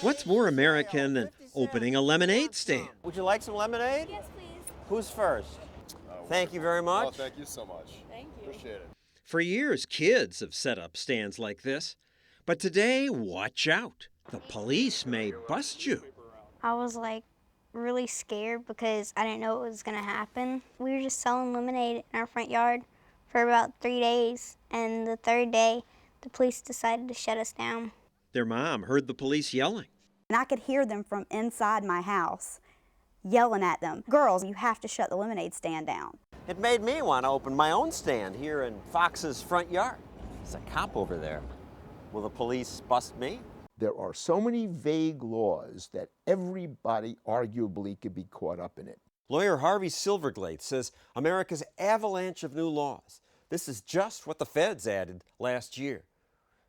What's more American than opening a lemonade stand? Would you like some lemonade? Yes, please. Who's first? Thank you very much. Oh, thank you so much. Thank you. Appreciate it. For years, kids have set up stands like this. But today, watch out. The police may bust you. I was like really scared because I didn't know what was going to happen. We were just selling lemonade in our front yard for about 3 days, and the third day, the police decided to shut us down. Their mom heard the police yelling. And I could hear them from inside my house yelling at them, "Girls, you have to shut the lemonade stand down." It made me want to open my own stand here in Fox's front yard. There's a cop over there. Will the police bust me? There are so many vague laws that everybody arguably could be caught up in it. Lawyer Harvey Silverglate says America's avalanche of new laws, this is just what the feds added last year,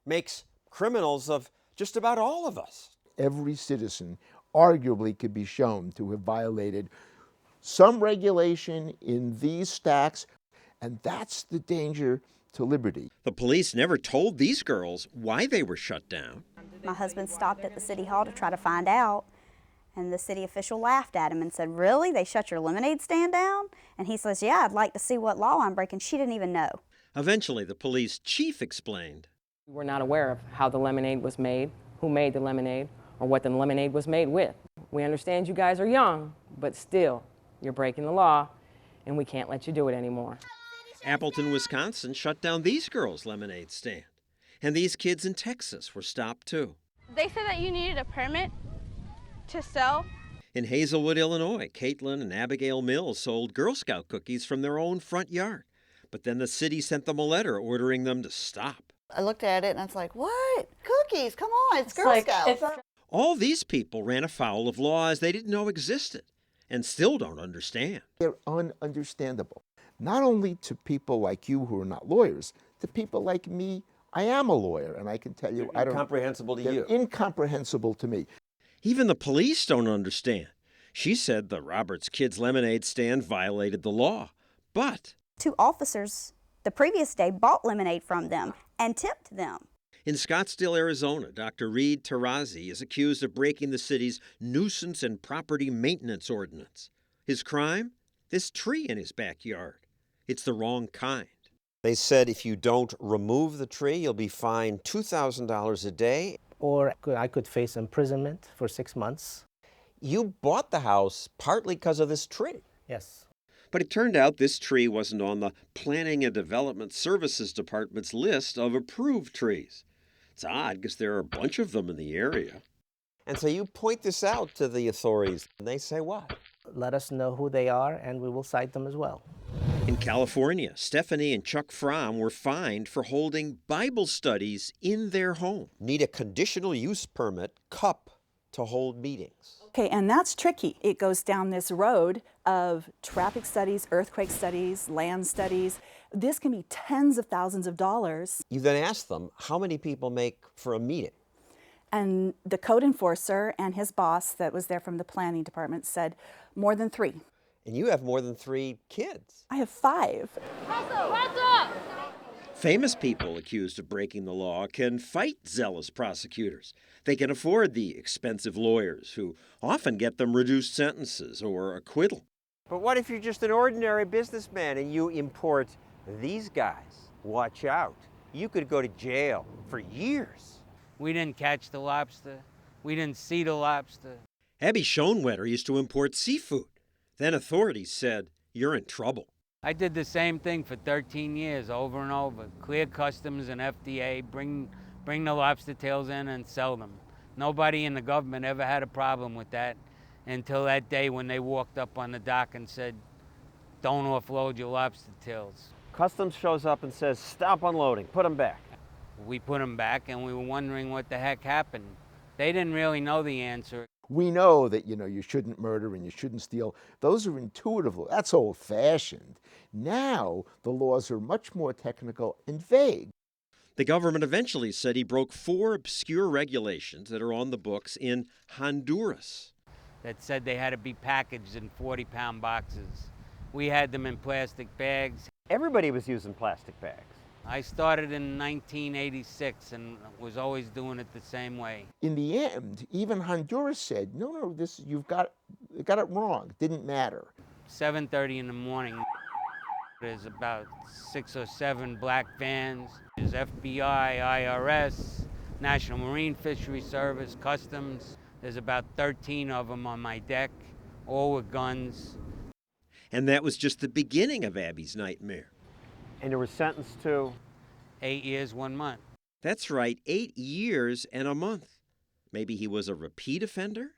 makes criminals of just about all of us. Every citizen arguably could be shown to have violated some regulation in these stacks, and that's the danger to liberty. The police never told these girls why they were shut down. My husband stopped at the city hall to try to find out, and the city official laughed at him and said, "Really? They shut your lemonade stand down?" And he says, "Yeah, I'd like to see what law I'm breaking." She didn't even know. Eventually, the police chief explained. We were not aware of how the lemonade was made, who made the lemonade, or what the lemonade was made with. We understand you guys are young, but still, you're breaking the law, and we can't let you do it anymore. Appleton, Wisconsin shut down these girls' lemonade stand. And these kids in Texas were stopped too. They said that you needed a permit to sell. In Hazelwood, Illinois, Caitlin and Abigail Mills sold Girl Scout cookies from their own front yard. But then the city sent them a letter ordering them to stop. I looked at it and I was like, "What? Cookies? Come on, it's Girl Scouts." All these people ran afoul of laws they didn't know existed and still don't understand. They're ununderstandable. Not only to people like you who are not lawyers, to people like me. I am a lawyer, and I can tell you, They're incomprehensible to you. Incomprehensible to me. Even the police don't understand. She said the Roberts Kids Lemonade stand violated the law, but 2 officers the previous day bought lemonade from them and tipped them. in Scottsdale, Arizona, Dr. Reed Tarazi is accused of breaking the city's nuisance and property maintenance ordinance. His crime? This tree in his backyard. It's the wrong kind. They said if you don't remove the tree, you'll be fined $2,000 a day. Or I could face imprisonment for 6 months. You bought the house partly because of this tree. Yes. But it turned out this tree wasn't on the Planning and Development Services Department's list of approved trees. It's odd because there are a bunch of them in the area. And so you point this out to the authorities, and they say what? Let us know who they are, and we will cite them as well. In California, Stephanie and Chuck Fromm were fined for holding Bible studies in their home. Need a conditional use permit, cup, to hold meetings. Okay, and that's tricky. It goes down this road of traffic studies, earthquake studies, land studies. This can be tens of thousands of dollars. You then ask them, how many people make for a meeting? And the code enforcer and his boss that was there from the planning department said more than 3. And you have more than 3 kids. I have 5. Famous people accused of breaking the law can fight zealous prosecutors. They can afford the expensive lawyers who often get them reduced sentences or acquittal. But what if you're just an ordinary businessman and you import these guys? Watch out. You could go to jail for years. We didn't catch the lobster. We didn't see the lobster. Abby Schoenwetter used to import seafood. Then authorities said, "You're in trouble." I did the same thing for 13 years, over and over. Clear customs and FDA, bring the lobster tails in and sell them. Nobody in the government ever had a problem with that until that day when they walked up on the dock and said, "Don't offload your lobster tails." Customs shows up and says, "Stop unloading, put them back." We put them back and we were wondering what the heck happened. They didn't really know the answer. We know that, you shouldn't murder and you shouldn't steal. Those are intuitive. That's old-fashioned. Now, the laws are much more technical and vague. The government eventually said he broke 4 obscure regulations that are on the books in Honduras. That said they had to be packaged in 40-pound boxes. We had them in plastic bags. Everybody was using plastic bags. I started in 1986 and was always doing it the same way. In the end, even Honduras said, no, you got it wrong. Didn't matter. 7:30 in the morning. There's about 6 or 7 black vans. There's FBI, IRS, National Marine Fisheries Service, Customs. There's about 13 of them on my deck, all with guns. And that was just the beginning of Abby's nightmare. And you were sentenced to? 8 years, 1 month. That's right, 8 years and a month. Maybe he was a repeat offender?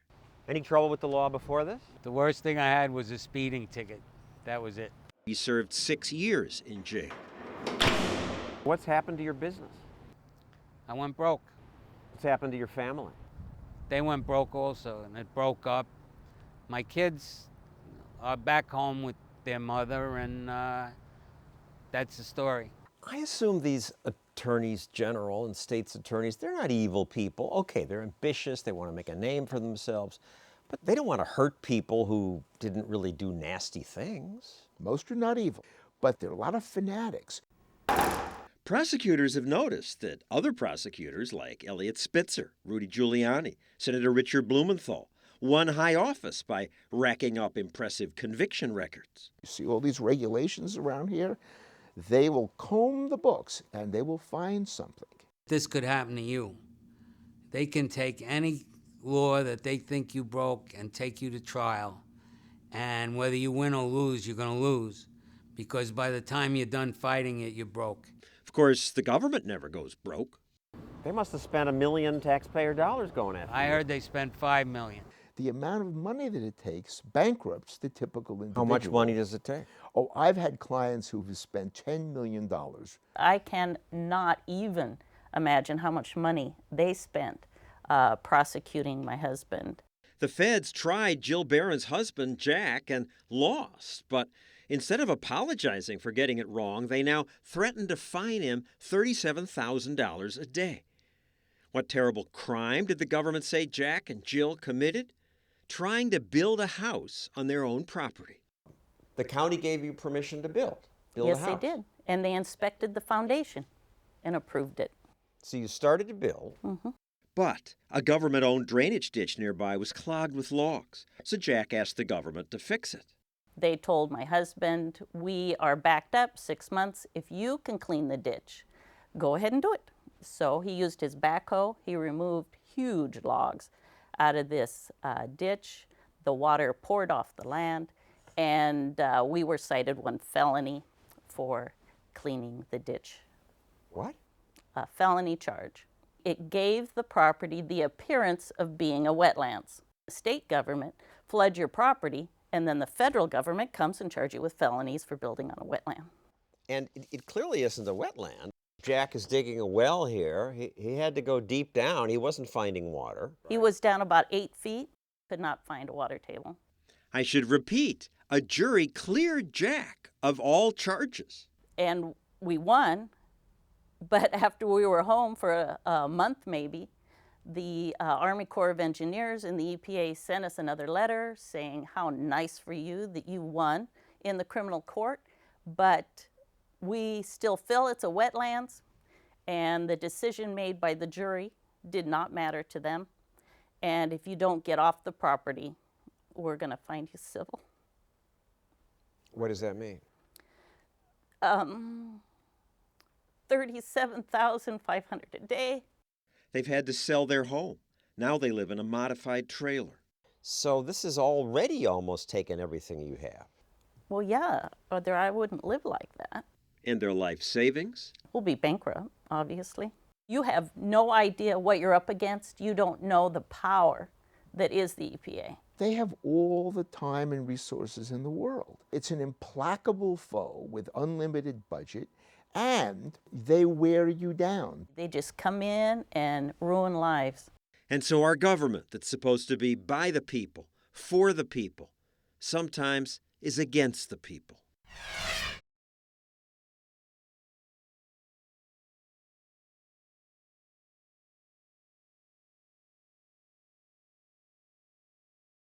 Any trouble with the law before this? The worst thing I had was a speeding ticket. That was it. He served 6 years in jail. What's happened to your business? I went broke. What's happened to your family? They went broke also, and it broke up. My kids are back home with their mother, and that's the story. I assume these attorneys general and state's attorneys, they're not evil people. Okay, they're ambitious, they want to make a name for themselves, but they don't want to hurt people who didn't really do nasty things. Most are not evil, but there are a lot of fanatics. Prosecutors have noticed that other prosecutors like Elliot Spitzer, Rudy Giuliani, Senator Richard Blumenthal won high office by racking up impressive conviction records. You see all these regulations around here? They will comb the books and they will find something. This could happen to you. They can take any law that they think you broke and take you to trial. And whether you win or lose, you're going to lose. Because by the time you're done fighting it, you're broke. Of course, the government never goes broke. They must have spent $1 million taxpayer dollars going after I you. heard they spent $5 million. The amount of money that it takes bankrupts the typical individual. How much money does it take? Oh, I've had clients who have spent $10 million. I cannot even imagine how much money they spent prosecuting my husband. The feds tried Jill Barron's husband, Jack, and lost. But instead of apologizing for getting it wrong, they now threaten to fine him $37,000 a day. What terrible crime did the government say Jack and Jill committed? Trying to build a house on their own property. The county gave you permission to build a Yes, house. they did. And they inspected the foundation and approved it. So you started to build. Mm-hmm. But a government-owned drainage ditch nearby was clogged with logs, so Jack asked the government to fix it. They told my husband, we are backed up 6 months. If you can clean the ditch, go ahead and do it. So he used his backhoe. He removed huge logs out of this ditch. The water poured off the land, and we were cited 1 felony for cleaning the ditch. What? A felony charge. It gave the property the appearance of being a wetlands. The state government floods your property, and then the federal government comes and charges you with felonies for building on a wetland. And it clearly isn't a wetland. Jack is digging a well here. He had to go deep down. He wasn't finding water. He was down about 8 feet, could not find a water table. I should repeat, a jury cleared Jack of all charges. And we won, but after we were home for a month maybe, the Army Corps of Engineers and the EPA sent us another letter saying how nice for you that you won in the criminal court, but we still feel it's a wetlands, and the decision made by the jury did not matter to them. And if you don't get off the property, we're going to find you civil. What does that mean? $37,500 a day. They've had to sell their home. Now they live in a modified trailer. So this has already almost taken everything you have. Well, yeah, or I wouldn't live like that. And their life savings? We'll be bankrupt, obviously. You have no idea what you're up against. You don't know the power that is the EPA. They have all the time and resources in the world. It's an implacable foe with unlimited budget, and they wear you down. They just come in and ruin lives. And so our government, that's supposed to be by the people, for the people, sometimes is against the people.